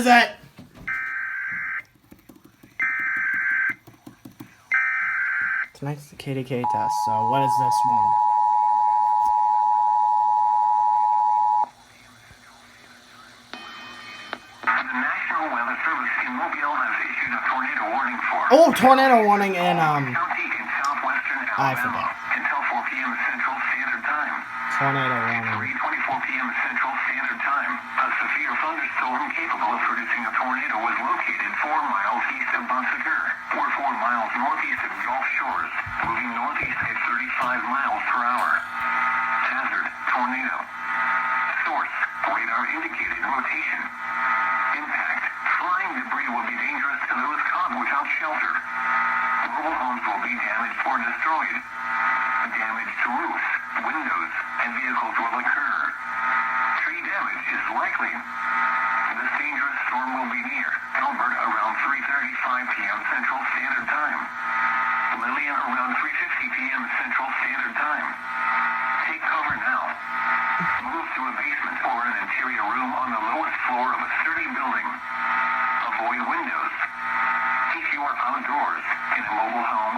What is that? Tonight's the KDK test, so what is this one? The National Weather Service in Mobile has issued a tornado warning for... Oh, tornado warning in, County in southwestern I Alabama forgot. until 4 p.m. Central Standard Time. Tornado At warning. 3:24 p.m. Central Standard Time, a severe thunderstorm capable of producing a tornado was located 4 miles east of Bon Secour, or 4 miles northeast of Gulf Shores, moving northeast at 35 miles per hour. Hazard, tornado. Source, radar indicated rotation. Impact, flying debris will be dangerous to those caught without shelter. Mobile homes will be damaged or destroyed. Damage to roofs, windows, and vehicles will occur. Tree damage is likely. This dangerous storm will be near Elbert around 3:35 p.m. Central Standard Time. Lillian around 3:50 p.m. Central Standard Time. Take cover now. Move to a basement or an interior room on the lowest floor of a sturdy building. Avoid windows. If you are outdoors in a mobile home